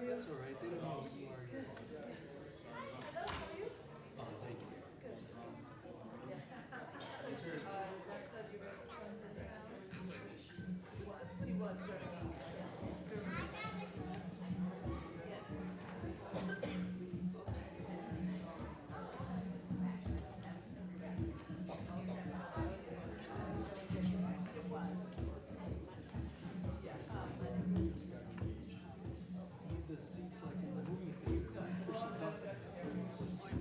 That's all right. They don't know who you are yet. Oh, thank you. The seats like in the movie theater. Push a button. Hi,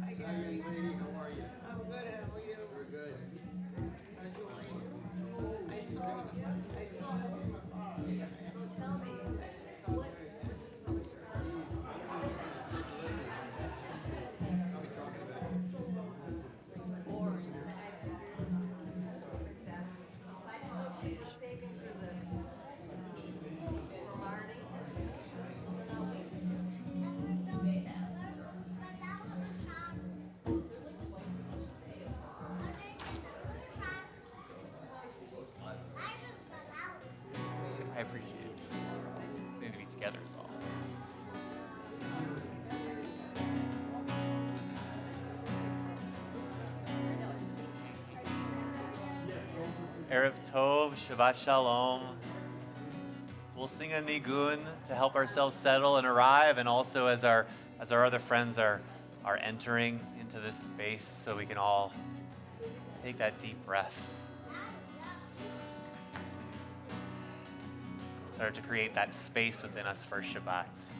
Hi, Gary. young lady. How are you? I'm good. How are you? We're good. I saw. Tell me. I'll be talking about it. Boring. I didn't know she was saving for Marty. I appreciate it. Just need to be together is all. Erev Tov, Shabbat Shalom. We'll sing a nigun to help ourselves settle and arrive, and also as our other friends are entering into this space, so we can all take that deep breath. Start to create that space within us for Shabbat.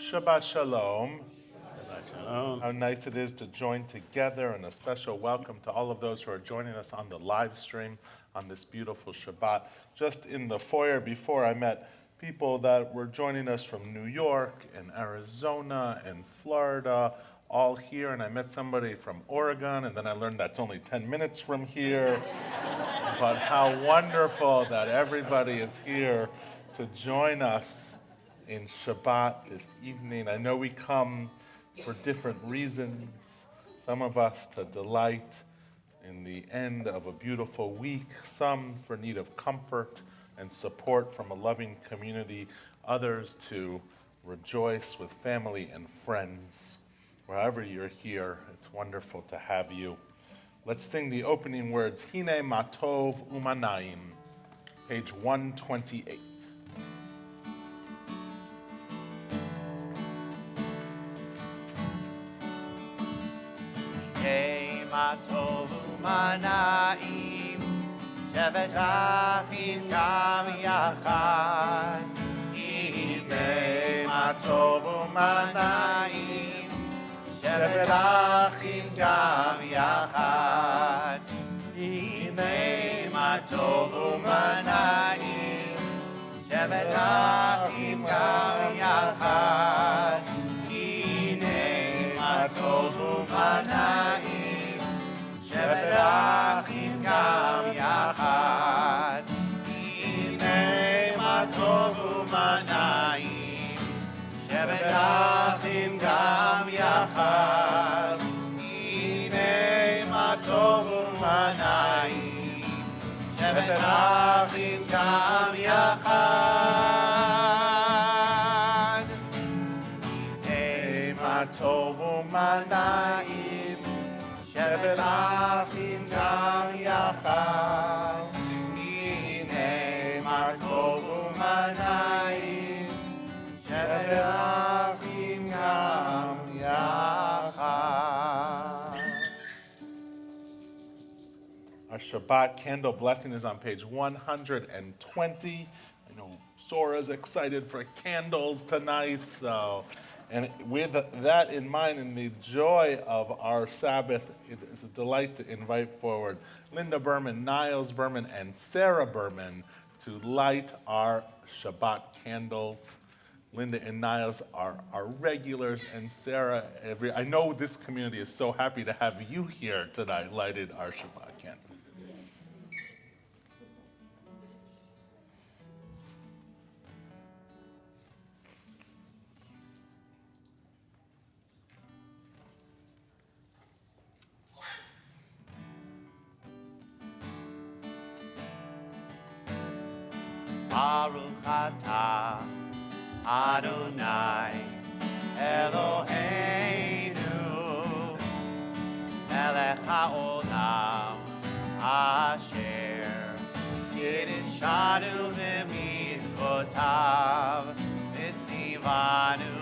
Shabbat Shalom. Shalom. How nice it is to join together, and a special welcome to all of those who are joining us on the live stream on this beautiful Shabbat. Just in the foyer before, I met people that were joining us from New York and Arizona and Florida, all here, and I met somebody from Oregon, and then I learned that's only 10 minutes from here. But how wonderful that everybody is here to join us in Shabbat this evening. I know we come for different reasons. Some of us to delight in the end of a beautiful week, some for need of comfort and support from a loving community, others to rejoice with family and friends. Wherever you're here, it's wonderful to have you. Let's sing the opening words, Hine Matov Umanayim, page 128. Hine Matov Umanayim, Shevet Achim Gam Yachad. Hine Matov Umanayim, Shevet Achim Gam Yachad. Hine Matov Umanayim, Shevet Achim Gam Yachad. Hine Matov Umanayim, Shevet Achim Gam Yachad. Hine Matov Umanayim, Shevet Achim Gam Yachad. Hine Matov Umanayim, Shevet Achim Gam Yachad. Hine Matov Umanayim, Shevet Achim Gam Yachad. Hine Matov Umanayim, Shevet Achim Gam Yachad. Our Shabbat candle blessing is on page 120. I know Sora's excited for candles tonight, and with that in mind and the joy of our Sabbath, it is a delight to invite forward Linda Berman, Niles Berman, and Sarah Berman to light our Shabbat candles. Linda and Niles are our regulars, and Sarah, I know this community is so happy to have you here tonight, lighted our Shabbat candles. Baruch atah Adonai Eloheinu Melech haolam asher Yidishanu b'mitzvotav mitzivanu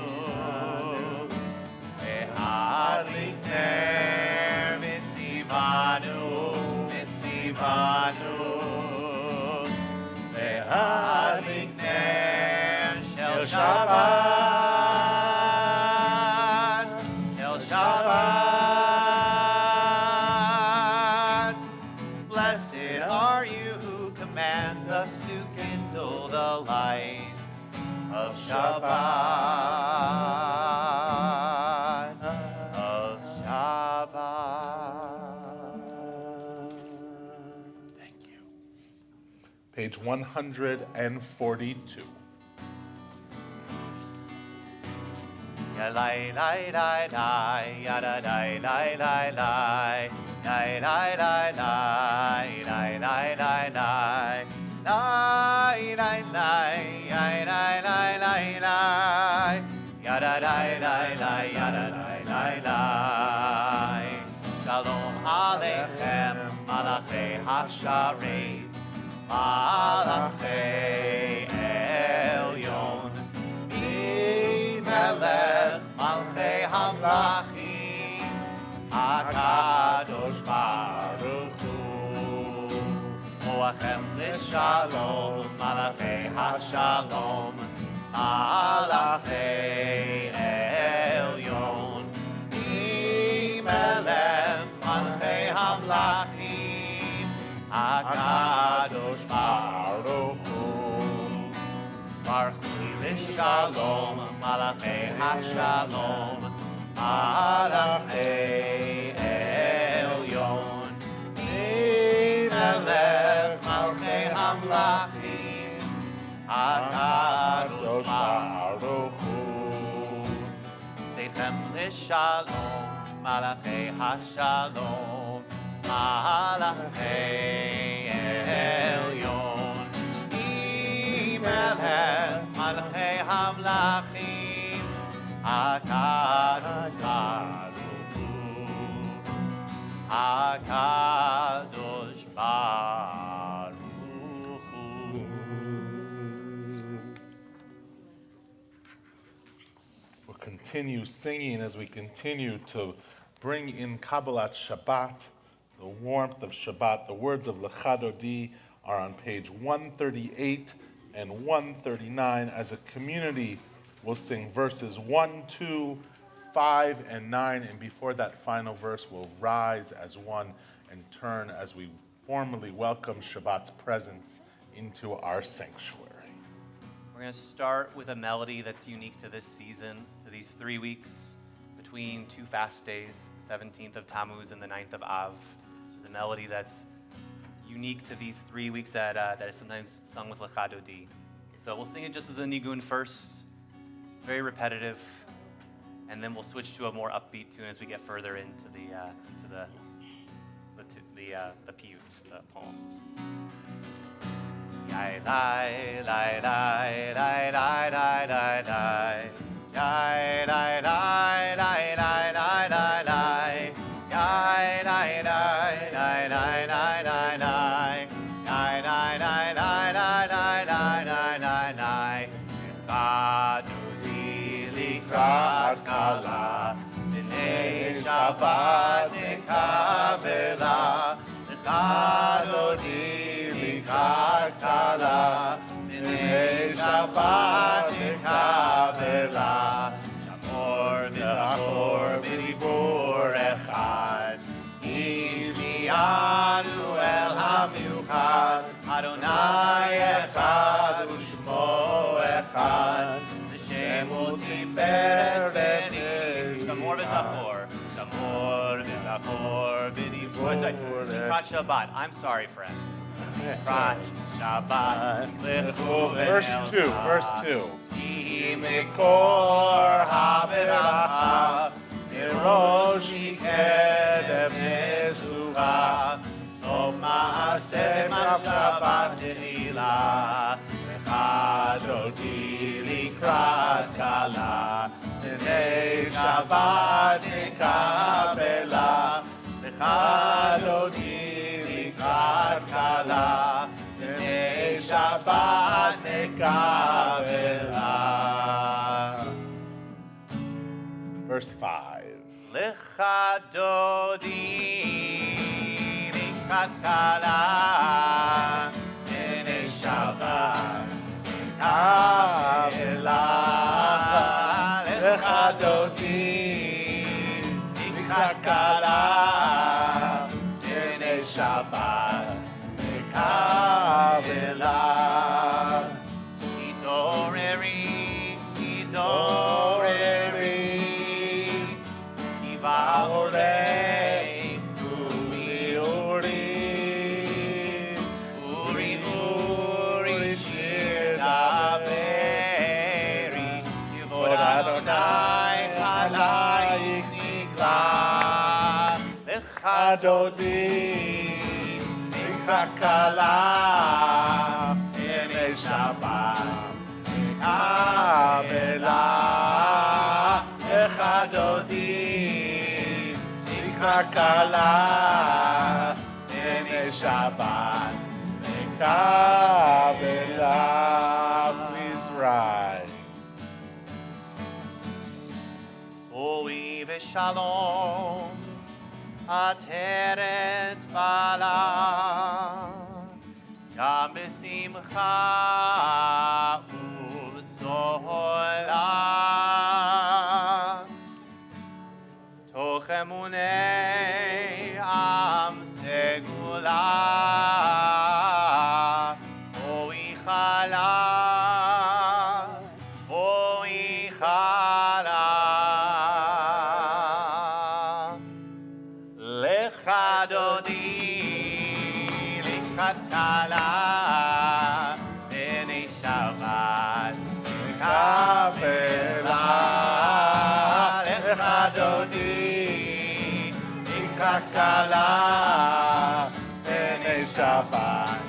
Ehadlik ner mitzivanu Adlik ner shel Shabbat, Blessed are you who commands us to kindle the lights of Shabbat, Thank you. Page 142. Ya lai lai lai lai, ya da lai lai lai lai, lai lai lai lai, lai lai lai lai, lai lai lai, lai lai lai lai lai, ya da lai lai lai, ya da lai lai lai. Shalom aleichem, malachei hasharet, malachei elyon. Melech Malchei Hamlachim HaKadosh Baruch Hu Moachem L'Shalom Malachei HaShalom Malachei Shalom, Malachei HaShalom, Malachei Elyon, Melech Malchei Hamlachim, HaKadosh Baruch Hu. Seichem L'Shalom, Malachei HaShalom, Malachei Elyon, Melech Malchei Hamlachim, HaKadosh Baruch Hu, HaKadosh Baruch Hu. We'll continue singing as we continue to bring in Kabbalat Shabbat, the warmth of Shabbat. The words of Lador are on page 138 and 139. As a community, we'll sing verses 1, 2, 5, and 9. And before that final verse, we'll rise as one and turn as we formally welcome Shabbat's presence into our sanctuary. We're going to start with a melody that's unique to this season, to these 3 weeks between two fast days, the 17th of Tamuz and the 9th of Av. It's a melody that's unique to these 3 weeks that is sometimes sung with Lador. So we'll sing it just as a nigun first. It's very repetitive, and then we'll switch to a more upbeat tune as we get further into the piyut, the poem. Yai lai lai lai lai lai lai lai lai. Yai lai lai lai lai lai lai lai. Yai lai lai lai lai lai lai lai. Yai lai lai lai lai lai lai lai lai lai. Chadodi likrat kala, B'nei Shabbat nikavela. Chadodi likrat kala, B'nei Shabbat nikavela. Shamor v'zachor b'dibur echad, Hishmi'anu el hamiuchad, Adonai echad u'shmo echad, V'shemu tiferet b'nei. Shamor v'zachor, Shamor v'zachor b'dibur echad. Shabbat. I'm sorry, friends. Shabbat. Verse 2, verse 2. Mikor haberacha, Miroshi kedem nesuha, Sof ma'aseh Shabbat tehila, Chadodi likrat kala, B'nei Shabbat nikavela, Chadodi likrat kala, B'nei Shabbat nikavela. Verse 5. L'chadodi likrat kala, B'nei Shabbat nikavela. L'chadodi likrat kala, B'nei Shabbat nikavela. Idoreri, idoreri, Kivaorei, uri, uri, uri, uri, shir daveri, Yivod Adonai, alayik nikla, L'chadodi likrat kala, B'nei Shabbat nikavela. L'chadodi likrat kala, B'nei Shabbat nikavela. Please rise. Oi v'shalom, ateret bala, gam b'simcha u'tzola, toch emunei am segula, oi chala, oi kala b'nei Shabbat Kavela lecha dodi Kala B'nei Shabbat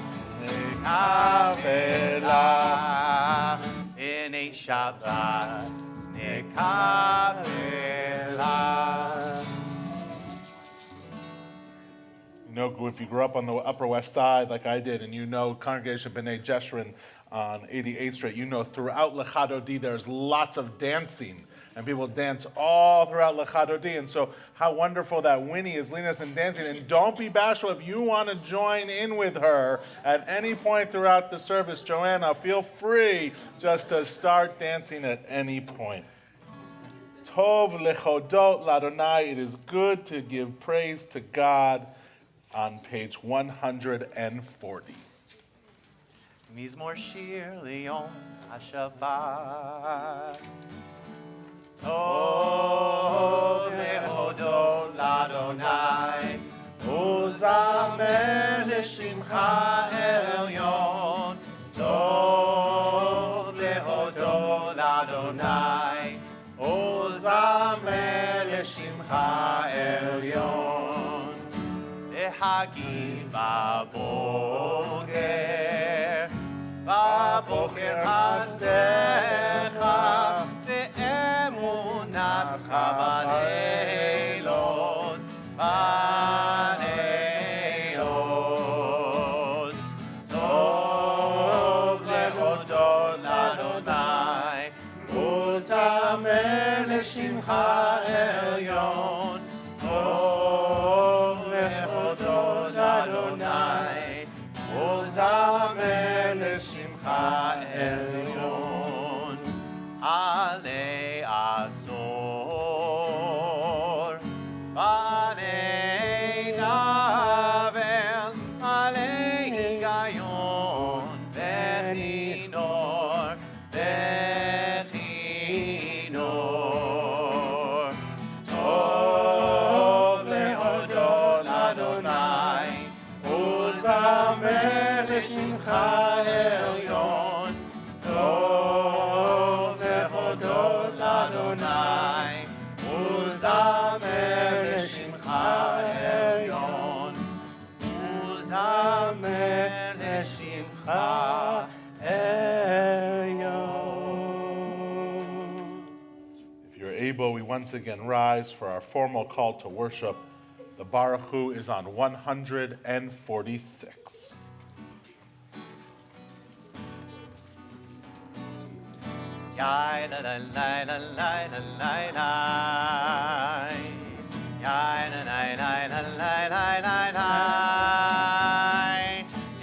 Kavela b'nei Shabbat nekavela. You know, if you grew up on the Upper West Side like I did, and you know Congregation B'nai Jeshurun on 88th Street, you know throughout Lecha Dodi there's lots of dancing, and people dance all throughout Lecha Dodi. And so how wonderful that Winnie is leading us in dancing. And don't be bashful if you want to join in with her at any point throughout the service. Joanna, feel free just to start dancing at any point. Tov lechodot ladonai, it is good to give praise to God, on page 140. Mizmor Shir Liyom HaShabbat. Tov lehodot l'Adonai, uzamer l'shimcha elyon. Tov lehodot l'Adonai, uzamer l'shimcha elyon. Hagim b'boker, b'boker hasdecha, ve'emunatcha b'leilot, b'leilot. Tov lehodot l'Adonai, uzamer l'shimcha elyon. Adonai, Ozamer l'Shimcha Elyon, Alei Asor, Banei Navel, Alei Higayon, Vechinor, Vechinor. Tov lehodot l'Adonai, Uzamer l'Shimcha Elyon. Tov lehodot l'Adonai, Uzamer l'Shimcha Elyon. Uzamer l'Shimcha Elyon. If you're able, we once again rise for our formal call to worship. The Baruch Hu is on 146. Yai la la la la la la la la. Yai la la la la la la la la.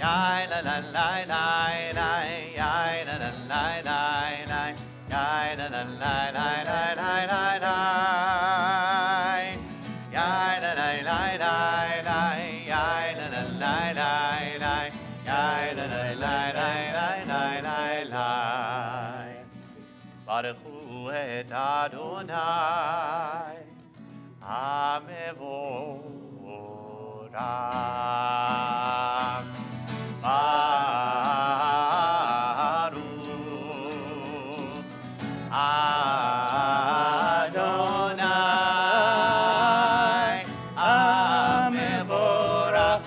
Yai la la la la la. Yai la la la la la. Yai la la la la la la la. Yai la la la la la. Yai la la la la la. Yai la la la la la la la. Baruch Hu et Adonai, Hamevorach. Baruch Adonai, Hamevorach,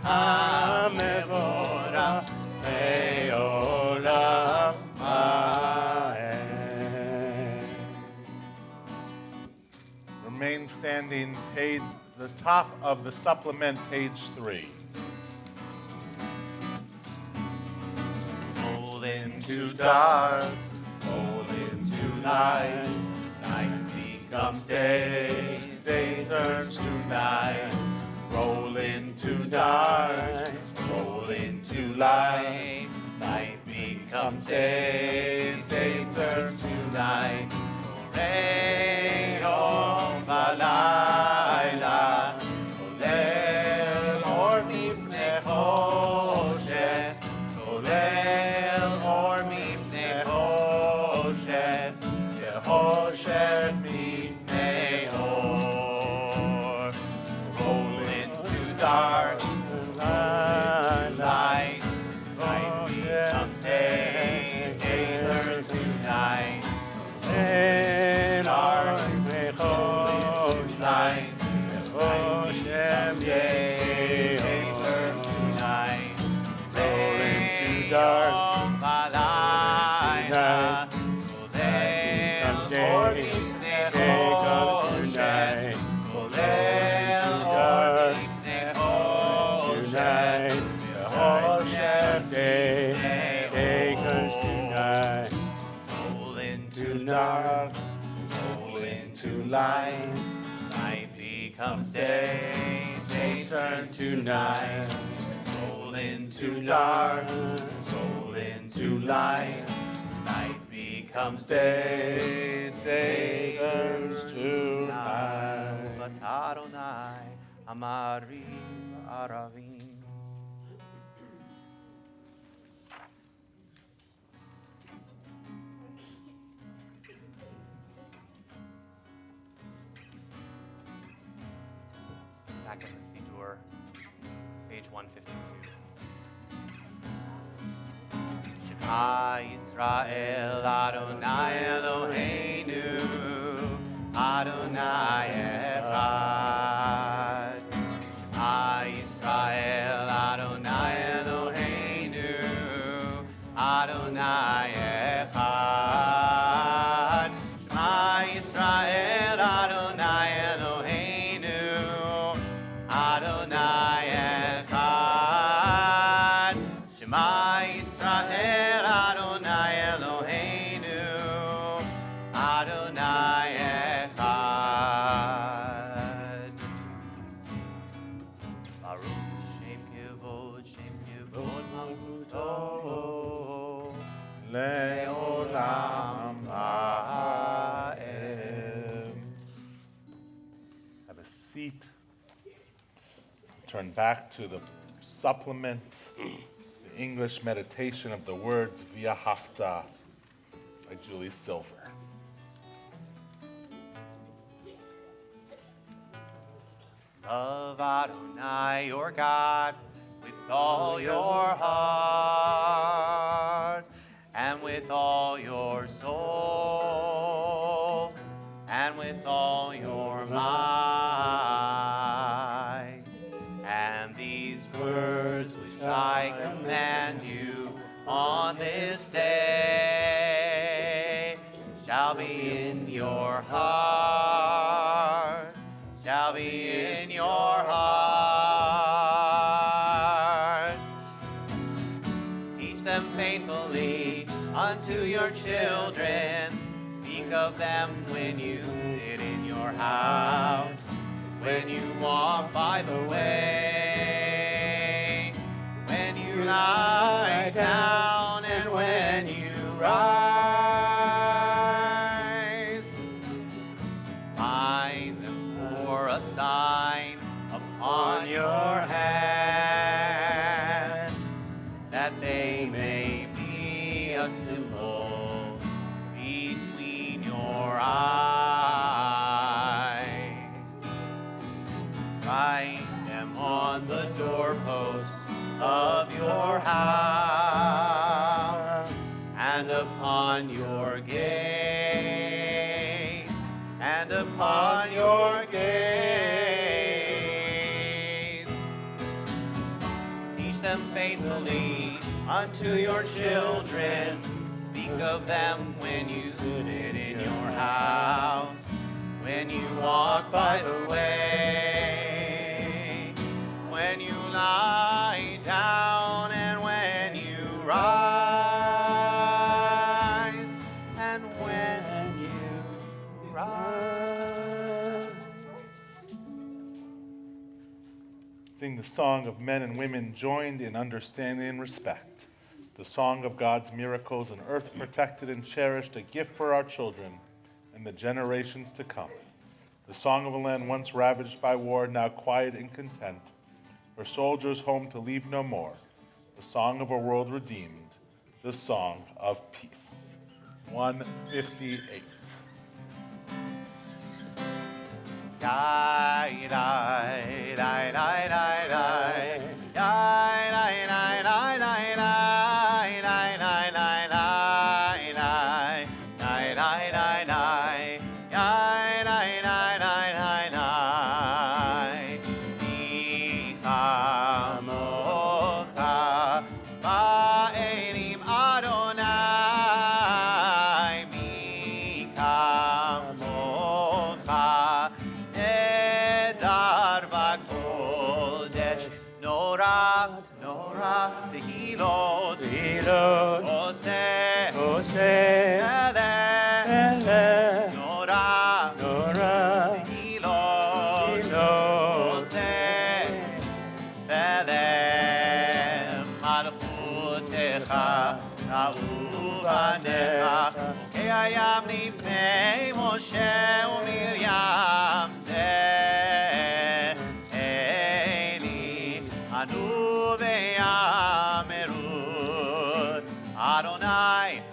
Hamevorach, Eolam Va'ed. Remain standing, page the top of the supplement, page 3. Roll into dark, roll into light. Night becomes day, day turns to night. Roll into dark, roll into light. Night becomes day, day turns to night. Re'om balayla, kolel or mipnei choshet, kolel or mipnei choshet. dark, light, night becomes day, day turns to night. Dark, light, night becomes day, day turns to night. Dark, dark, roll into light. Night becomes day, day turns to night. Roll into dark, roll into light. Night becomes day, day turns to night. Adonai, Amari, Aravim. Back in the Midor, page 152. Shema Yisrael Adonai Eloheinu Adonai Echad. Shema Yisrael Adonai Eloheinu Adonai Echad. Shema Yisrael Adonai Eloheinu Adonai Echad. Shema Yisrael Adonai Eloheinu Adonai Echad. Baruch Shem Kivod Malchuto Le'olam Ha'ed. Have a seat. Turn back to the supplement, the English meditation of the words Via Hafta by Julie Silver. Love Adonai your God with all your heart and with all your soul and with all your might. And these words which I command you on this day shall be in your heart, shall be in your heart. Teach them faithfully unto your children. Speak of them when you sit in your house, when you walk by the way, when you lie down and when you rise. Find them for a sign upon your hand, that they may be a symbol between your eyes. Write them on the doorposts of your house and upon your gates, and upon your gates. Teach them faithfully unto your children. Speak of them when you sit in your house, when you walk by the way, when you lie down and when you rise, and when you rise. Sing the song of men and women joined in understanding and respect, the song of God's miracles, an earth protected and cherished, a gift for our children and the generations to come. The song of a land once ravaged by war, now quiet and content, for soldiers home to leave no more. The song of a world redeemed, the song of peace. 158.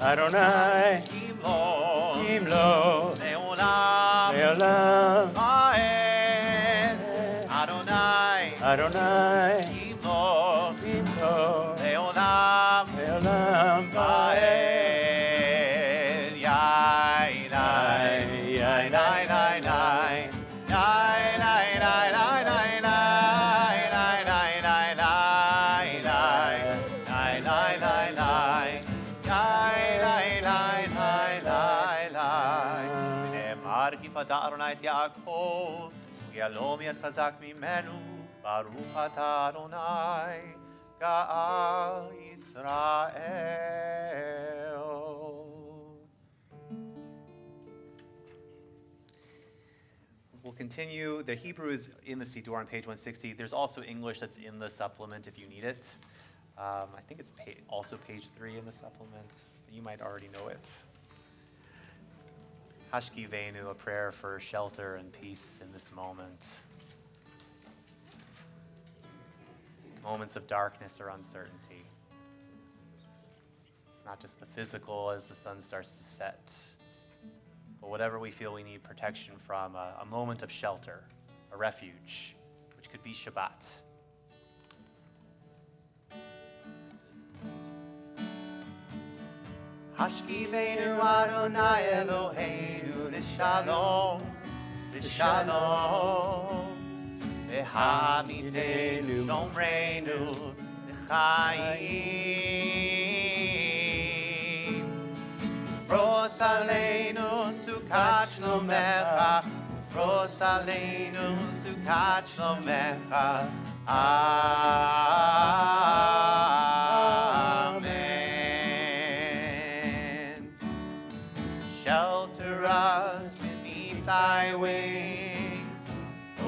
Adonai, Kimlo, Leolam, Adonai, Kimlo, Leolam, Adonai Yaakov, Yalom Yad Chazak Mimenu, Baruch Ata Adonai, Ga'al Yisrael. We'll continue. The Hebrew is in the Siddur on page 160. There's also English that's in the supplement if you need it. I think it's also page 3 in the supplement. You might already know it. Hashkivenu, a prayer for shelter and peace in this moment. Moments of darkness or uncertainty. Not just the physical as the sun starts to set, but whatever we feel we need protection from, a moment of shelter, a refuge, which could be Shabbat. Hashkivenu Adonai Eloheinu l'shalom, l'shalom. V'hamitenu shomreinu l'chaim. Ufros aleinu sukat shlomecha, ufros aleinu sukat shlomecha. Thy wings, O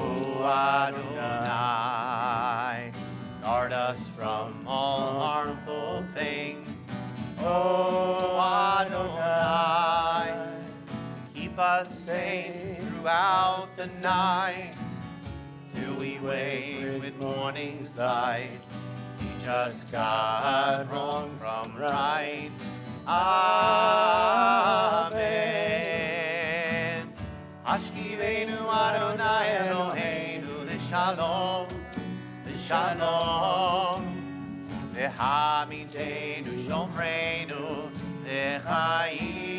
Adonai, guard us from all harmful things, O Adonai, keep us safe throughout the night, till we wake with morning's light, teach us God wrong from right, Amen. Hashkivenu Adonai Eloheinu l'shalom, l'shalom. V'hamitenu shomreinu l'chaim.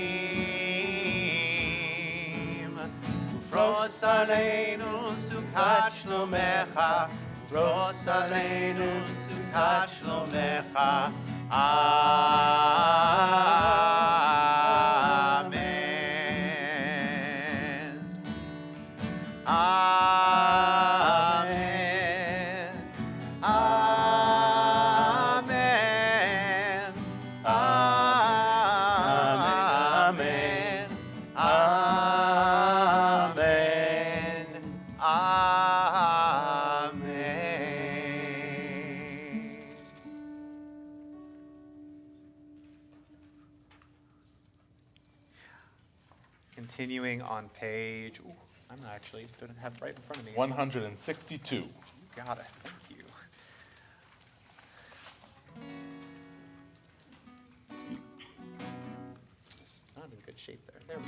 Ufros aleinu sukat shlomecha, ufros aleinu sukat shlomecha. Continuing on page, I'm not actually, don't have it right in front of me. 162. You got it, thank you. It's not in good shape there. There we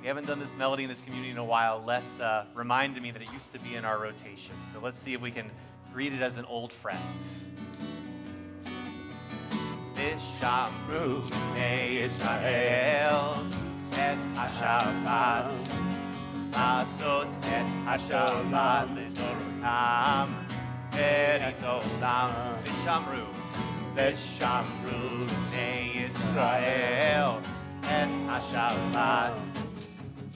go. We haven't done this melody in this community in a while. Les reminded me that it used to be in our rotation. So let's see if we can greet it as an old friend. Vishamru Bnei Israel et HaShabbat Asot et HaShabbat Lidorotam Berit Olam Vishamru Bnei Israel et HaShabbat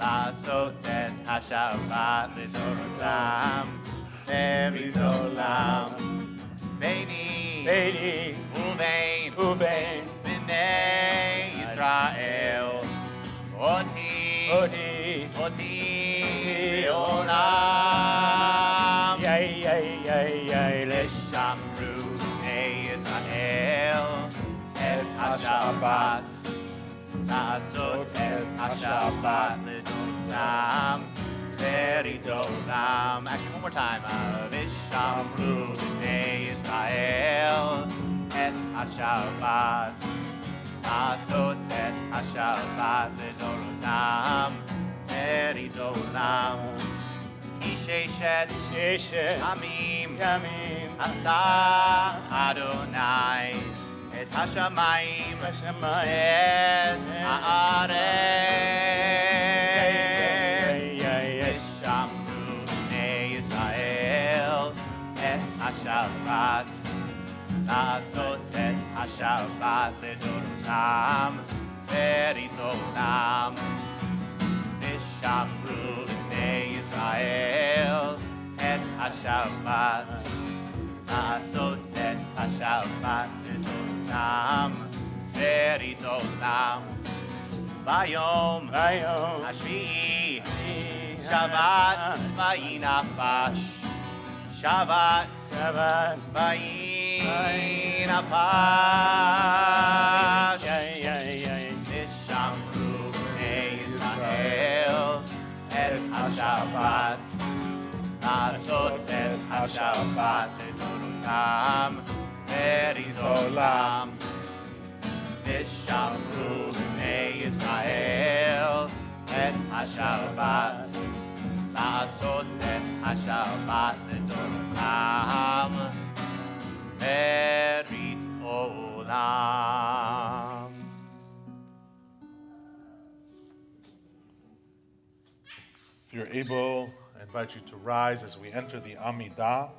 Asot et HaShabbat Lidorotam Berit Olam Beini Uvein Bnei Israel Oti Olam Lishamru Bnei Israel Et HaShabbat Na'asot Et HaShabbat Lidolam Berit Olam. Actually, one more time. Vishamru Bnei Israel Et HaShabbat Na'asot Et HaShabbat Lidorotam Berit Olam Isheshet Amim Asa Adonai Et HaShamayim Et Haaretz Vishamru Bnei Israel Et HaShabbat Na'asot Et HaShabbat Lidorotam Berit Olam Vishamru Bnei Israel Et HaShabbat Na'asot Et HaShabbat Lidorotam Berit Olam Bayom Hashvi'i Shabbat Vayinafash Shabbat Vayinafash Vishamru Bnei Israel Et HaShabbat Na'asot Et HaShabbat Lidorotam Berit Olam Vishamru Bnei Israel Et HaShabbat Na'asot Et HaShabbat Lidorotam Berit Olam. If you're able, I invite you to rise as we enter the Amidah.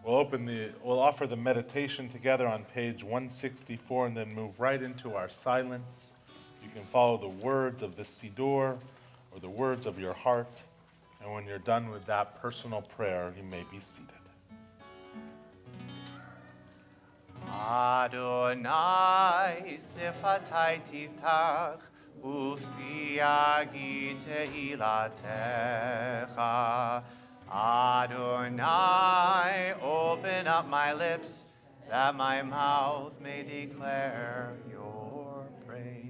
We'll offer the meditation together on page 164 and then move right into our silence. You can follow the words of the Siddur or the words of your heart. And when you're done with that personal prayer, you may be seated. Adonai sifatai tiftach ufi agi tehilatecha. Adonai, open up my lips that my mouth may declare your praise.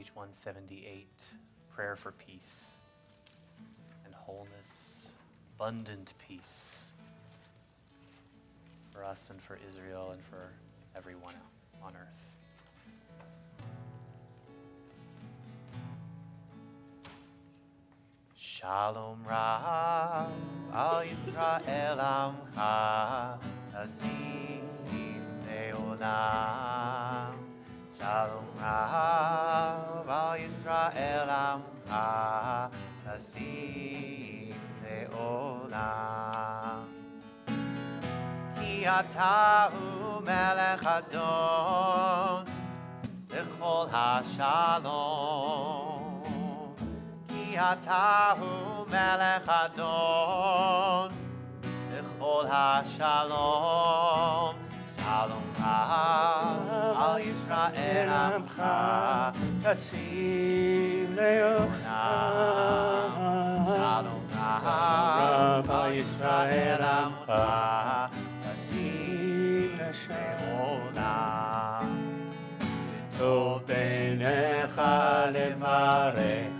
page 178, prayer for peace and wholeness, abundant peace for us and for Israel and for everyone on earth. Shalom Rav al Yisrael Amcha Tasim Leolam. Shalom Rav al Yisrael Amcha Tasim Leolam. Ki atahu melech adon lechol hashalom. Atahu melech adon lechol hashalom. Shalom Rav al Yisrael Amcha Tasim leolam. Shalom Rav al Yisrael Amcha Tasim leolam. Tov beinecha levarech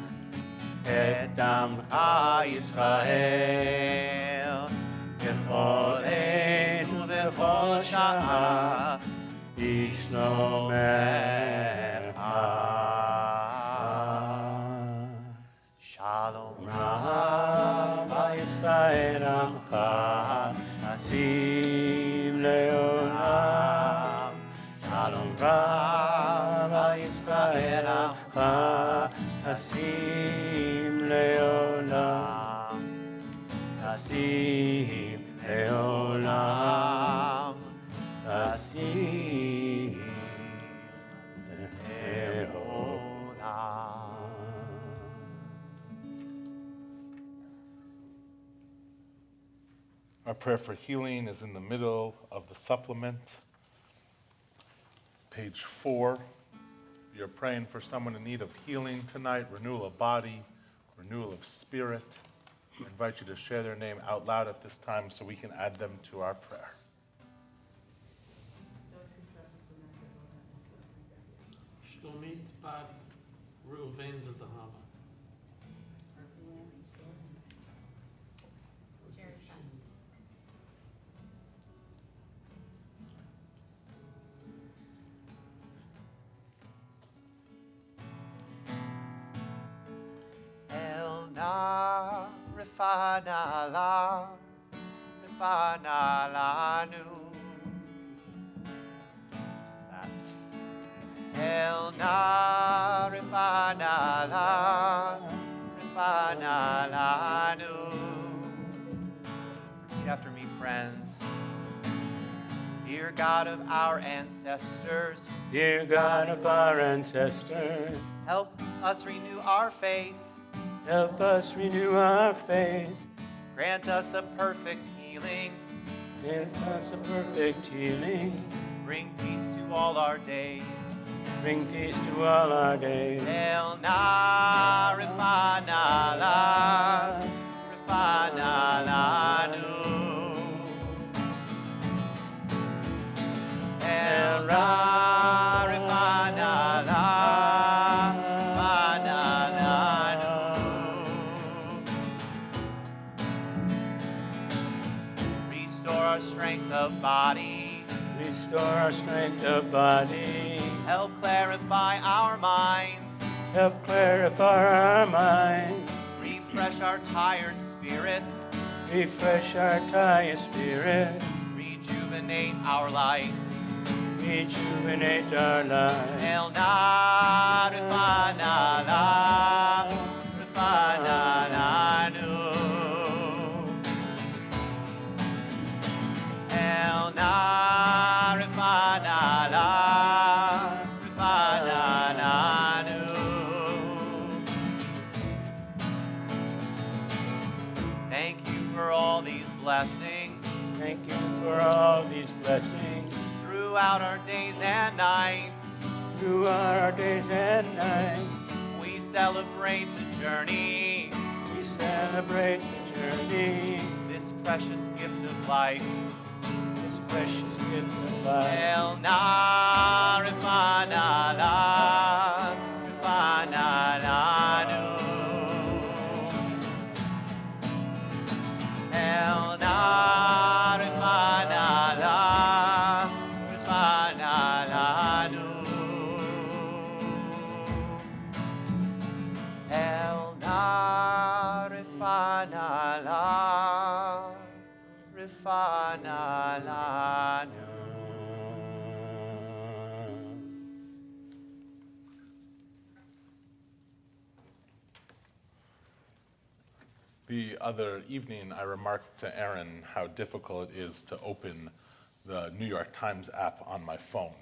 את עמך ישראל בכל עת ובכל שעה בשלומך. Shalom רב על ישראל עמך שים לעולם. שלום רב על ישראל עמך שים לעולם, תשים לעולם, תשים לעולם. Our prayer for healing is in the middle of the supplement, page 4. You're praying for someone in need of healing tonight, renewal of body, renewal of spirit. I invite you to share their name out loud at this time so we can add them to our prayer. Shlomit Bat Reuven V'Zahava. Rifana lanu. Just that. El na rifana lanu. Repeat after me, friends. Dear God of our ancestors, Dear God of our ancestors, help us renew our faith. help us renew our faith. Grant us a perfect healing. Grant us a perfect healing. Bring peace to all our days. Bring peace to all our days. El na rifana lanu. El na rifana lanu. Restore our strength of body. Restore our strength of body. Help clarify our minds. Help clarify our minds. Refresh our tired spirits. Refresh our tired spirit. Rejuvenate our light. Rejuvenate our lives. El na rifana lanu. El na rifana lanu. Thank you for all these blessings. Thank you for all these blessings. Throughout our days and nights, Throughout our days and nights, we celebrate the journey, we celebrate the journey. this precious gift of life. This precious gift of life. El na rifana The other evening, I remarked to Aaron how difficult it is to open the New York Times app on my phone.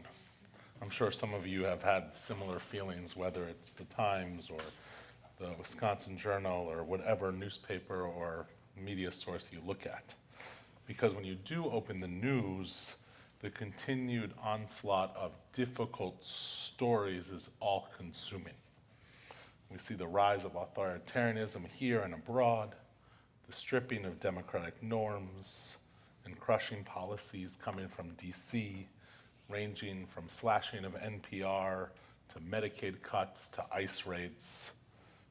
I'm sure some of you have had similar feelings, whether it's the Times or the Wisconsin Journal or whatever newspaper or media source you look at. Because when you do open the news, the continued onslaught of difficult stories is all-consuming. We see the rise of authoritarianism here and abroad, the stripping of democratic norms, and crushing policies coming from DC, ranging from slashing of NPR to Medicaid cuts to ICE raids.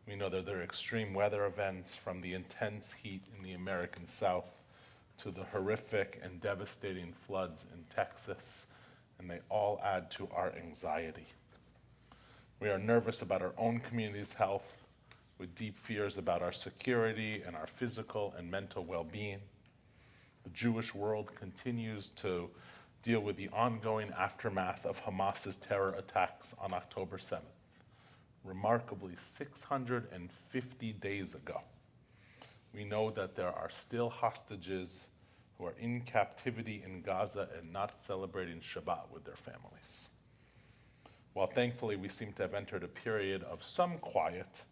We know that there are extreme weather events, from the intense heat in the American South to the horrific and devastating floods in Texas, and they all add to our anxiety. We are nervous about our own community's health, with deep fears about our security and our physical and mental well-being. The Jewish world continues to deal with the ongoing aftermath of Hamas's terror attacks on October 7th. Remarkably, 650 days ago. We know that there are still hostages who are in captivity in Gaza and not celebrating Shabbat with their families. While thankfully we seem to have entered a period of some quiet,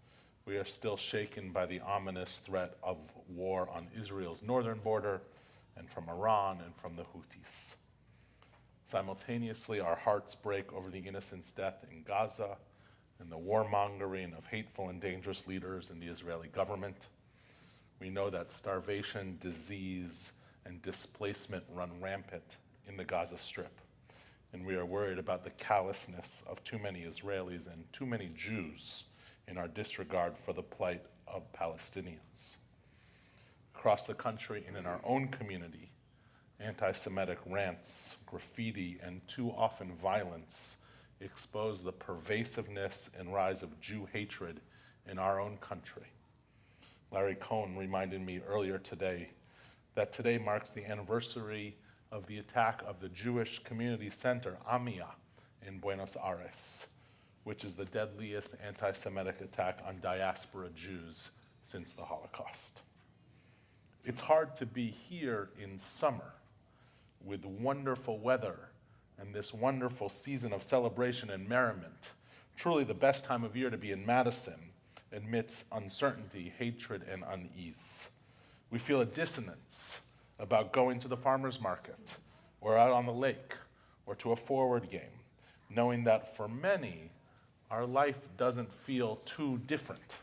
we are still shaken by the ominous threat of war on Israel's northern border and from Iran and from the Houthis. Simultaneously, our hearts break over the innocent's death in Gaza and the warmongering of hateful and dangerous leaders in the Israeli government. We know that starvation, disease, and displacement run rampant in the Gaza Strip, and we are worried about the callousness of too many Israelis and too many Jews in our disregard for the plight of Palestinians. Across the country and in our own community, anti-Semitic rants, graffiti, and too often violence expose the pervasiveness and rise of Jew hatred in our own country. Larry Cohn reminded me earlier today that today marks the anniversary of the attack of the Jewish Community Center, AMIA, in Buenos Aires, which is the deadliest anti-Semitic attack on diaspora Jews since the Holocaust. It's hard to be here in summer with wonderful weather and this wonderful season of celebration and merriment, truly the best time of year to be in Madison amidst uncertainty, hatred, and unease. We feel a dissonance about going to the farmer's market or out on the lake or to a forward game, knowing that for many, our life doesn't feel too different.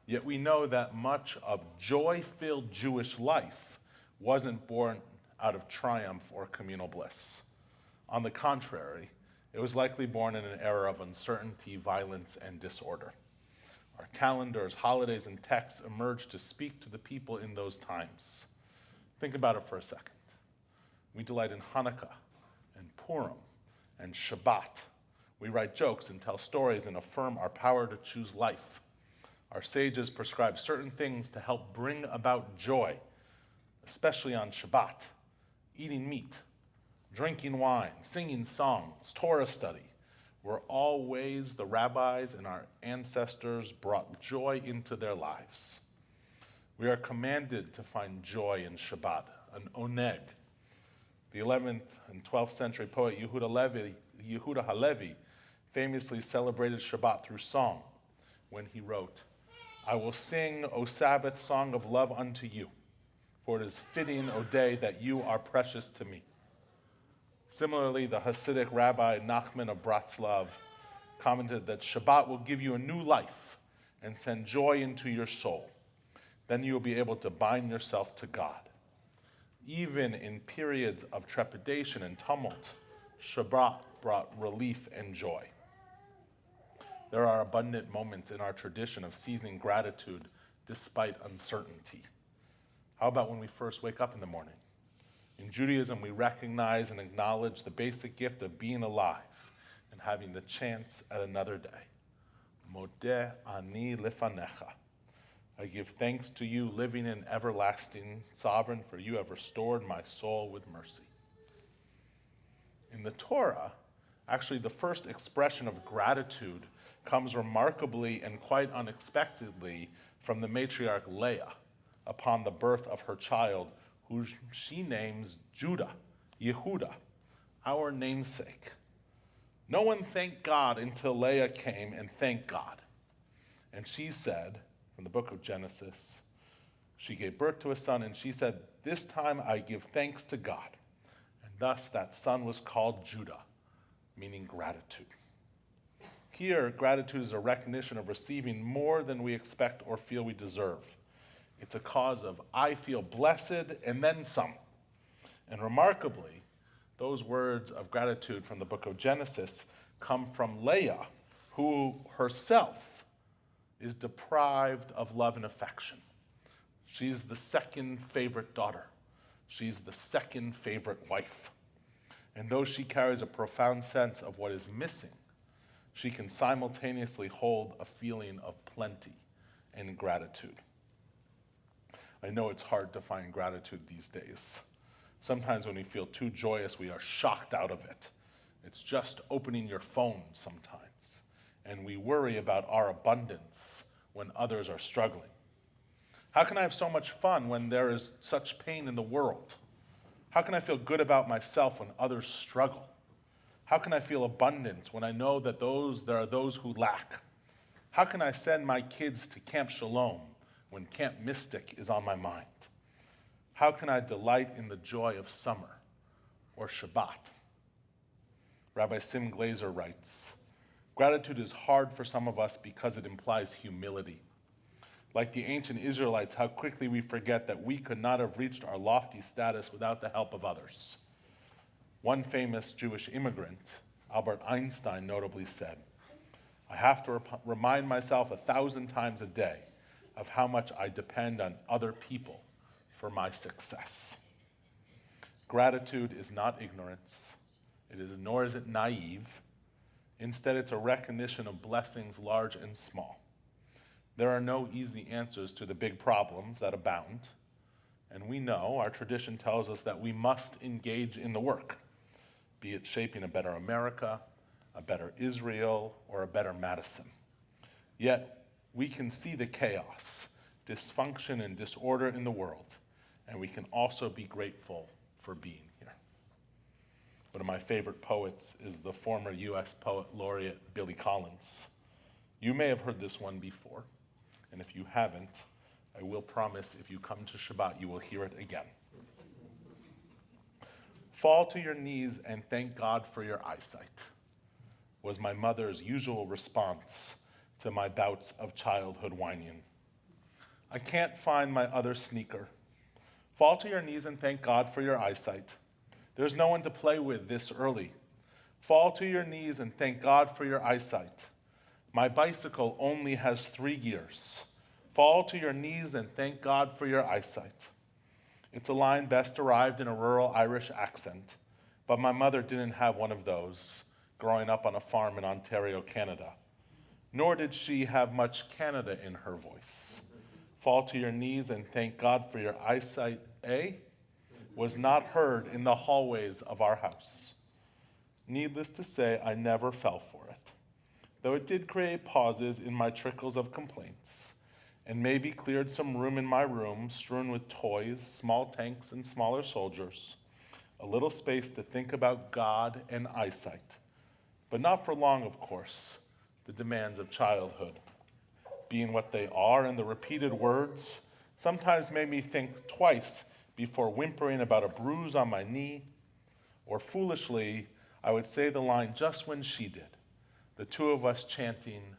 Yet we know that much of joy-filled Jewish life wasn't born out of triumph or communal bliss. On the contrary, it was likely born in an era of uncertainty, violence, and disorder. Our calendars, holidays, and texts emerged to speak to the people in those times. Think about it for a second. We delight in Hanukkah and Purim and Shabbat. We write jokes and tell stories and affirm our power to choose life. Our sages prescribe certain things to help bring about joy, especially on Shabbat: eating meat, drinking wine, singing songs, Torah study were all ways the rabbis and our ancestors brought joy into their lives. We are commanded to find joy in Shabbat, an oneg. The 11th and 12th century poet Yehuda Halevi famously celebrated Shabbat through song when he wrote, "I will sing, O Sabbath, song of love unto you, for it is fitting, O day, that you are precious to me." Similarly, the Hasidic rabbi Nachman of Bratslav commented that Shabbat will give you a new life and send joy into your soul. Then you will be able to bind yourself to God. Even in periods of trepidation and tumult, Shabbat brought relief and joy. There are abundant moments in our tradition of seizing gratitude despite uncertainty. How about when we first wake up in the morning? In Judaism, we recognize and acknowledge the basic gift of being alive and having the chance at another day. Modeh ani lefanecha. I give thanks to you, living and everlasting, sovereign, for you have restored my soul with mercy. In the Torah, actually the first expression of gratitude comes remarkably and quite unexpectedly from the matriarch Leah upon the birth of her child, who she names Judah, Yehuda, our namesake. No one thanked God until Leah came and thanked God. And she said, from the book of Genesis, she gave birth to a son, and she said, "This time I give thanks to God." And thus that son was called Judah, meaning gratitude. Here, gratitude is a recognition of receiving more than we expect or feel we deserve. It's a cause of, I feel blessed and then some. And remarkably, those words of gratitude from the book of Genesis come from Leah, who herself is deprived of love and affection. She's the second favorite daughter. She's the second favorite wife. And though she carries a profound sense of what is missing, she can simultaneously hold a feeling of plenty and gratitude. I know it's hard to find gratitude these days. Sometimes when we feel too joyous, we are shocked out of it. It's just opening your phone sometimes. And we worry about our abundance when others are struggling. How can I have so much fun when there is such pain in the world? How can I feel good about myself when others struggle? How can I feel abundance when I know that there are those who lack? How can I send my kids to Camp Shalom when Camp Mystic is on my mind? How can I delight in the joy of summer or Shabbat? Rabbi Sim Glazer writes, gratitude is hard for some of us because it implies humility. Like the ancient Israelites, how quickly we forget that we could not have reached our lofty status without the help of others. One famous Jewish immigrant, Albert Einstein, notably said, "I have to remind myself 1,000 times a day of how much I depend on other people for my success." Gratitude is not ignorance, nor is it naive. Instead, it's a recognition of blessings large and small. There are no easy answers to the big problems that abound, and we know, our tradition tells us that we must engage in the work, be it shaping a better America, a better Israel, or a better Madison. Yet, we can see the chaos, dysfunction, and disorder in the world, and we can also be grateful for being here. One of my favorite poets is the former U.S. Poet Laureate Billy Collins. You may have heard this one before, and if you haven't, I will promise if you come to Shabbat, you will hear it again. "Fall to your knees and thank God for your eyesight," was my mother's usual response to my bouts of childhood whining. "I can't find my other sneaker. Fall to your knees and thank God for your eyesight. There's no one to play with this early. Fall to your knees and thank God for your eyesight. My bicycle only has 3 gears. Fall to your knees and thank God for your eyesight." It's a line best derived in a rural Irish accent, but my mother didn't have one of those growing up on a farm in Ontario, Canada. Nor did she have much Canada in her voice. "Fall to your knees and thank God for your eyesight, eh?" was not heard in the hallways of our house. Needless to say, I never fell for it, though it did create pauses in my trickles of complaints, and maybe cleared some room in my room strewn with toys, small tanks, and smaller soldiers, a little space to think about God and eyesight. But not for long, of course, the demands of childhood, being what they are, and the repeated words, sometimes made me think twice before whimpering about a bruise on my knee, or foolishly, I would say the line just when she did, the two of us chanting,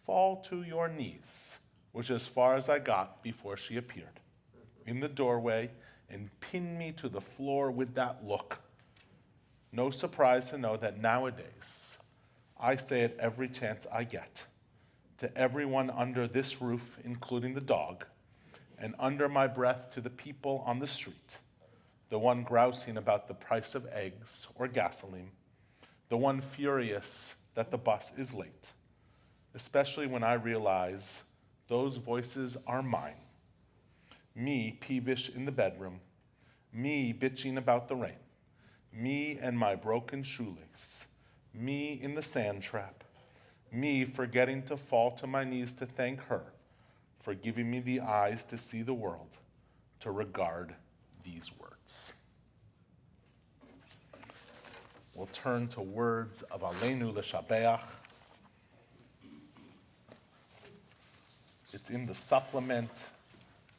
"Fall to your knees," which is as far as I got before she appeared in the doorway and pinned me to the floor with that look. No surprise to know that nowadays, I say it every chance I get, to everyone under this roof, including the dog, and under my breath to the people on the street, the one grousing about the price of eggs or gasoline, the one furious that the bus is late, especially when I realize those voices are mine. Me peevish in the bedroom, me bitching about the rain, me and my broken shoelace, me in the sand trap, me forgetting to fall to my knees to thank her for giving me the eyes to see the world, to regard these words. We'll turn to words of Aleinu L'Shabeach. It's in the supplement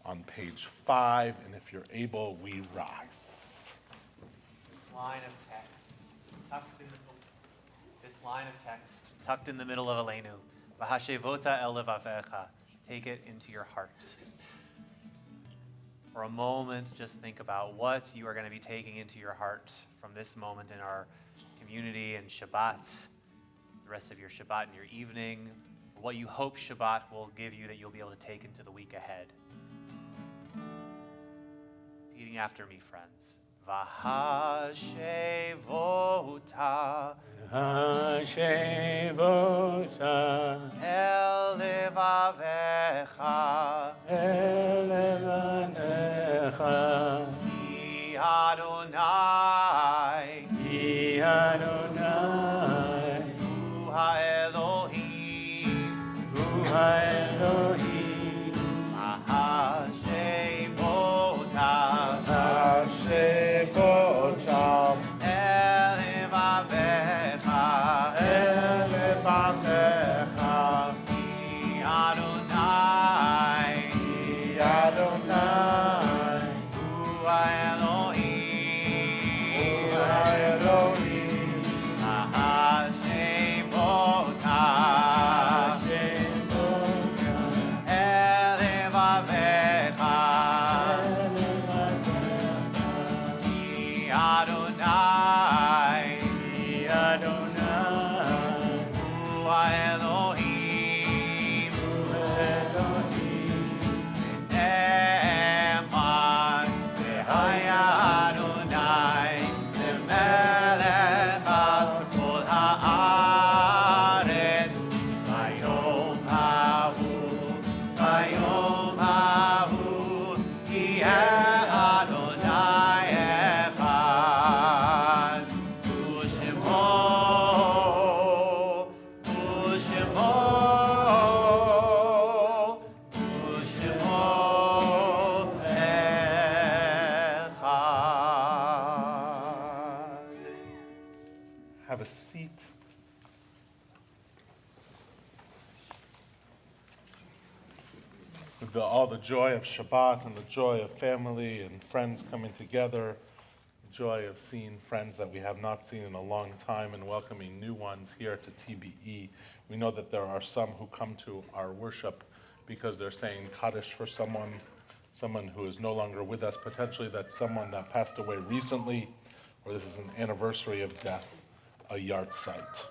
on page 5, and if you're able, we rise. Line of text tucked in the middle of Aleinu. V'hashevota el levavecha. Take it into your heart. For a moment, just think about what you are going to be taking into your heart from this moment in our community and Shabbat, the rest of your Shabbat and your evening, what you hope Shabbat will give you that you'll be able to take into the week ahead. Repeating after me, friends. V'hashevota Hashevota el levavecha elevanecha Ki Adonai Ki Adonai Hu ha'Elohim Hu ha'Elohim Hashevota Hashevota el levavecha elevavecha Ki Adonai Ki Adonai Hu ha'Elohim Hu ha'Elohim Hashevota el levavecha Ki Adonai Ki Adonai Hu ha'Elohim Eman V'haya Adonai Lemelech al kol haaretz Vayom hahu Yeh Adonai echad U'shemo echad. Have a seat. With all the joy of Shabbat and the joy of family and friends coming together, the joy of seeing friends that we have not seen in a long time and welcoming new ones here to TBE. We know that there are some who come to our worship because they're saying Kaddish for someone who is no longer with us. Potentially that's someone that passed away recently, or this is an anniversary of death, a yahrzeit.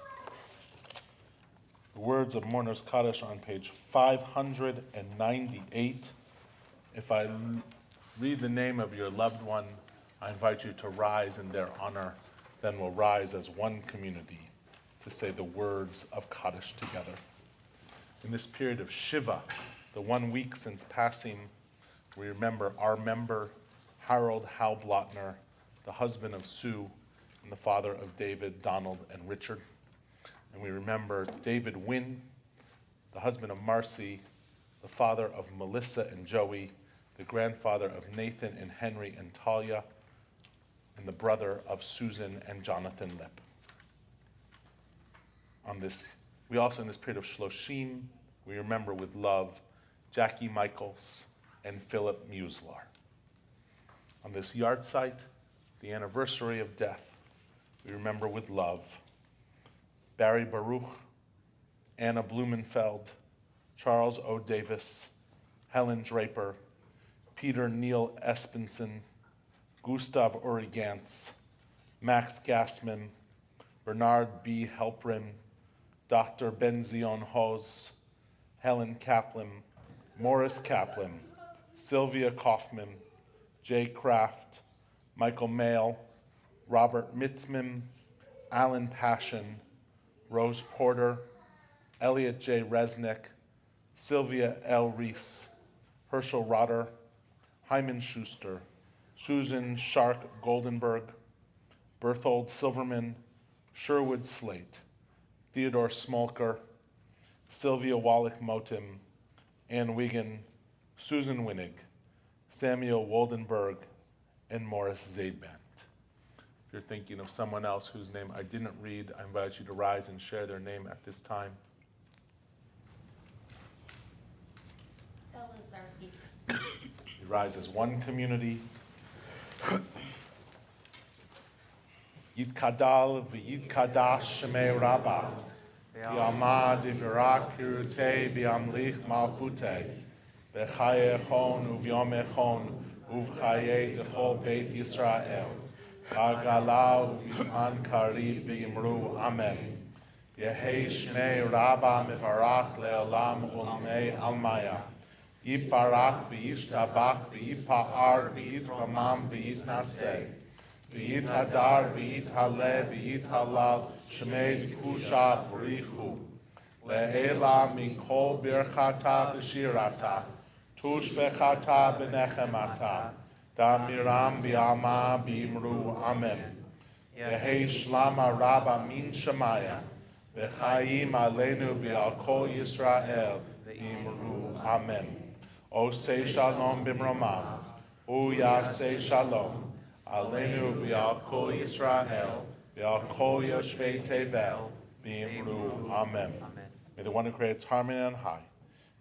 The words of Mourner's Kaddish on page 598. If I read the name of your loved one, I invite you to rise in their honor. Then we'll rise as one community to say the words of Kaddish together. In this period of Shiva, the 1 week since passing, we remember our member, Harold Hal Blotner, the husband of Sue, and the father of David, Donald, and Richard. And we remember David Wynn, the husband of Marcy, the father of Melissa and Joey, the grandfather of Nathan and Henry and Talia, and the brother of Susan and Jonathan Lipp. We also, in this period of Shloshim, we remember with love Jackie Michaels and Philip Muslar. On this yahrzeit, the anniversary of death, we remember with love Barry Baruch, Anna Blumenfeld, Charles O. Davis, Helen Draper, Peter Neil Espenson, Gustav Uri Gantz, Max Gassman, Bernard B. Helprin, Dr. Benzion Hoz, Helen Kaplan, Morris Kaplan, Sylvia Kaufman, Jay Kraft, Michael Mayle, Robert Mitzman, Alan Passion, Rose Porter, Elliot J. Resnick, Sylvia L. Reese, Herschel Rotter, Hyman Schuster, Susan Shark Goldenberg, Berthold Silverman, Sherwood Slate, Theodore Smolker, Sylvia Wallach Motim, Ann Wiegand, Susan Winnig, Samuel Woldenberg, and Morris Zaidband. If you're thinking of someone else whose name I didn't read, I invite you to rise and share their name at this time. We rise as one community. Yitkadal v'yitkadash shemei Rabbah, v'yamad v'yirak kirutei v'yamlich malchutei, v'chaye echon uvyom echon uvchaye dechol beit Yisrael, v'agala uvizman karib v'yimru amen. Yehei shmei Rabbah mevarach le'olam ulmei almaya. Yiparach v'yishtabach v'yipa'ar v'yitramam v'yitnaseh. V'yithadar v'yithale v'yithalal shmei kusha b'richu. Le'ela mikol birchata b'shirata. Tush v'chata b'nechemata. Damiram b'yama b'imru amen. Yehei shlama rabba min shemaya. V'chaim aleinu b'al kol Yisrael b'imru amen. Osei shalom b'mromav. Uyasei shalom. Aleinu v'al kol Yisrael, v'al kol yoshvei tevel, b'imru amen. May the one who creates harmony on high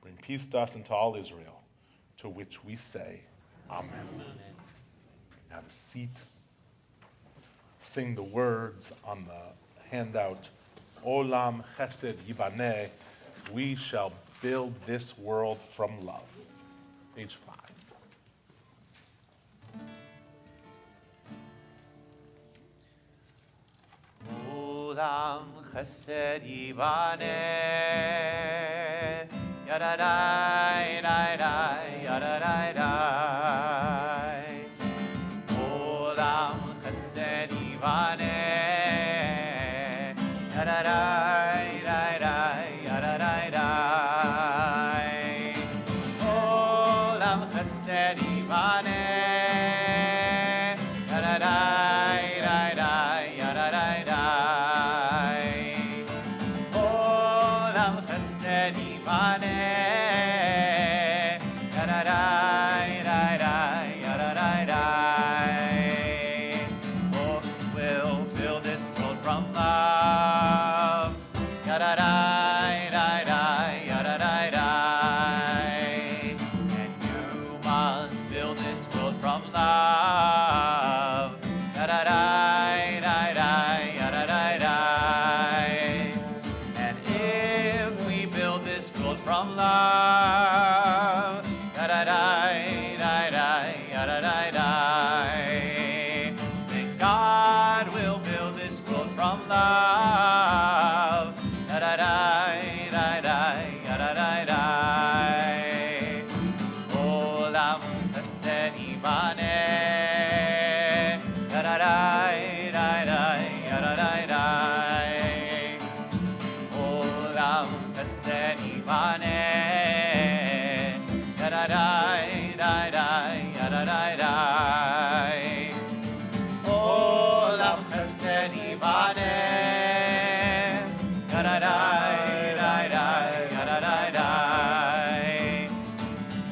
bring peace to us and to all Israel, to which we say, amen. Have a seat. Sing the words on the handout, Olam chesed yibaneh, we shall build this world from love. Page 5. Olam chesed yibaneh, yadadai, dai, yadadai, dai. Olam chesed yibaneh, yadadai, dai, yadadai, dai. Olam chesed yibaneh, yadadai, dai, yadadai, dai. Olam chesed yibaneh, yadadai, dai, yadadai, dai. Oh, we'll build this world from love, yadadai, dai, yadadai, dai. And you must build this world from love, yadadai, dai, yadadai, dai. And if we build this world from love, yadadai, yadadai, dai, then God will build this world from love, yadadai, yadadai, dai. Olam chesed yibaneh, yadadai, yadadai, dai. Olam chesed yibaneh, yadadai, yadadai, dai. Olam chesed yibaneh, yadadai, yadadai, dai.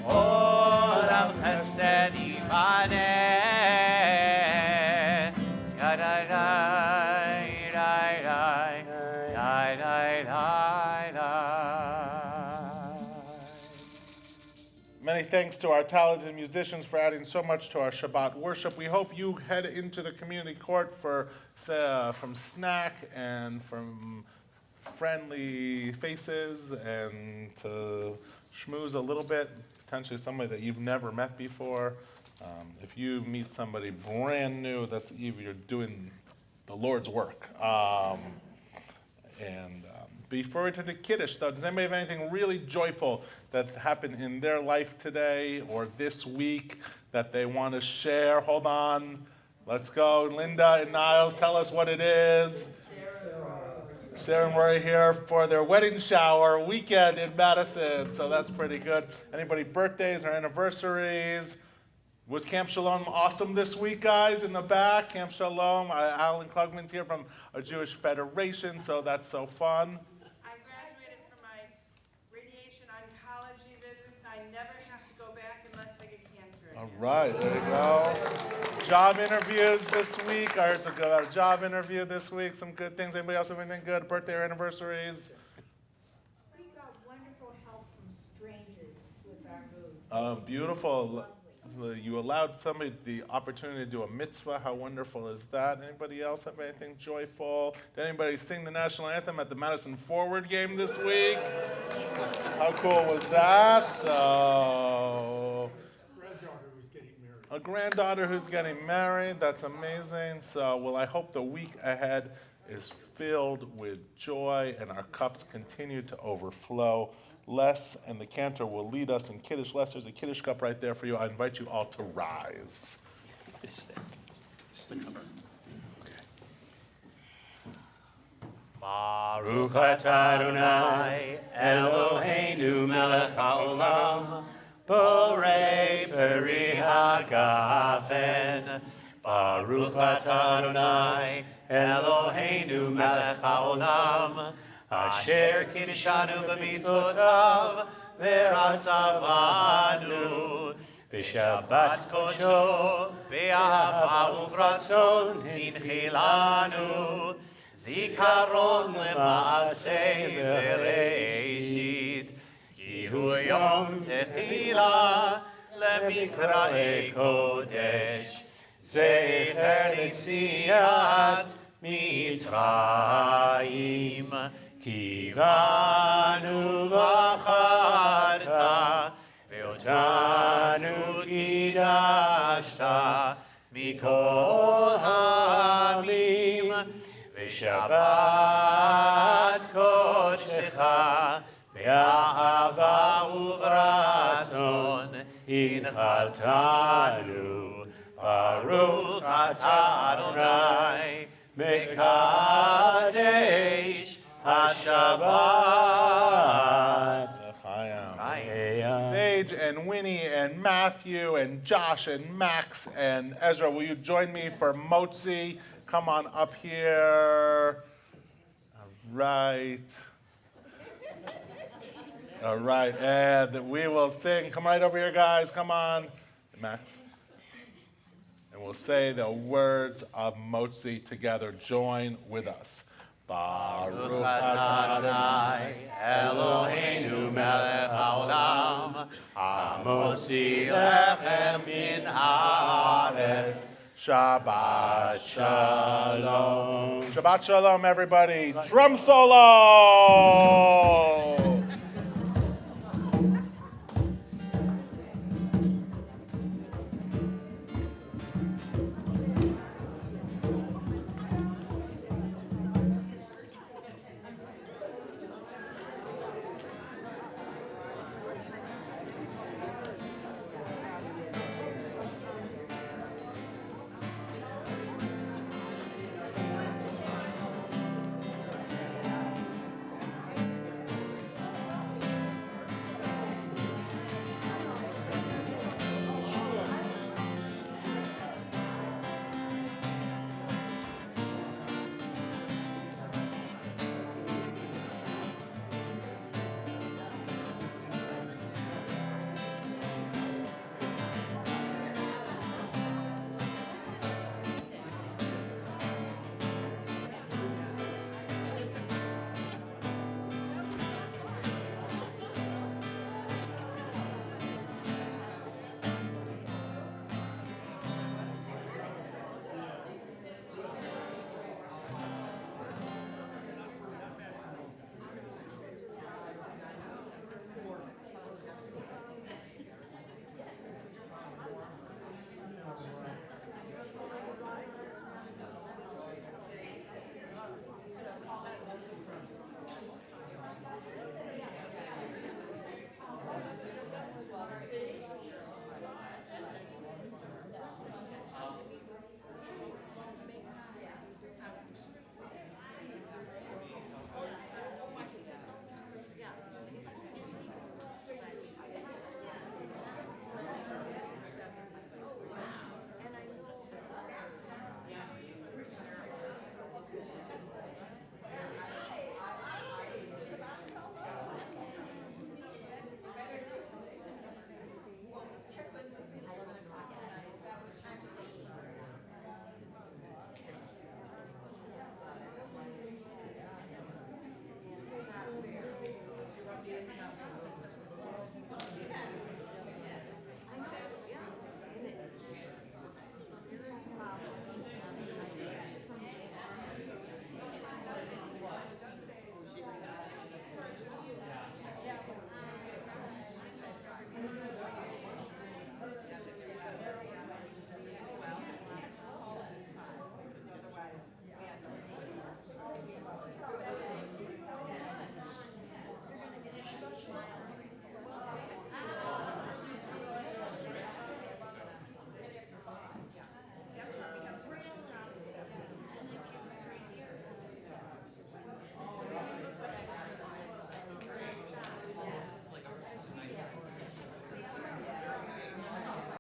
Olam chesed yibaneh, yadadai, Many thanks to our talented musicians for adding so much to our Shabbat worship. We hope you head into the community court for from snack and from friendly faces and to schmooze a little bit, potentially somebody that you've never met before. If you meet somebody brand new, that's either you're doing the Lord's work. Before we turn to Kiddush, though, does anybody have anything really joyful that happened in their life today or this week that they want to share? Hold on. Let's go. Linda and Niles, tell us what it is. Sarah and Rory here for their wedding shower weekend in Madison, so that's pretty good. Anybody birthdays or anniversaries? Was Camp Shalom awesome this week, guys, in the back? Camp Shalom. Alan Klugman's here from a Jewish Federation, so that's so fun. I graduated from my All right, there you go. Job interviews this week. I heard about a job interview this week. Some good things. Anybody else have anything good? Birthday or anniversaries? We got wonderful help from strangers with our move. Beautiful. You allowed somebody the opportunity to do a mitzvah. How wonderful is that? Anybody else have anything joyful? Did anybody sing the national anthem at the Madison Forward game this week? How cool was that? So, Granddaughter who's getting married. a granddaughter who's getting married. That's amazing. So, well, I hope the week ahead is filled with joy and our cups continue to overflow. Les and the cantor will lead us in Kiddush. Les, there's a Kiddush cup right there for you. I invite you all to rise. It's thick. It's the cover. Baruch atah Adonai Eloheinu melech haolam borei peri hagafen. Baruch atah Adonai Eloheinu melech haolam asher kiddushanu b'mitzvotav v'ratzavanu b'shabbat kodsho b'ahava uvratzon ninchilanu zikaron lema'aseh bereishit ki hu yom techila lemikra'ei kodesh zecher litziat Mitzrayim Kivanu v'acharta ve'otanu kidashta mikol ha'amim v'shabbat kodshecha be'ahava uvratzon inchaltanu Baruch atah Adonai Mekadesh HaShabbat. Sage and Winnie and Matthew and Josh and Max and Ezra, will you join me for Motzi? Come on up here. All right. All right, and we will sing. Come right over here, guys. Come on. Max. And we'll say the words of Motzi together. Join with us. Baruch atah Adonai Eloheinu melech haolam hamotzi lechem min haaretz. Shabbat Shalom. Shabbat Shalom, everybody. Drum solo.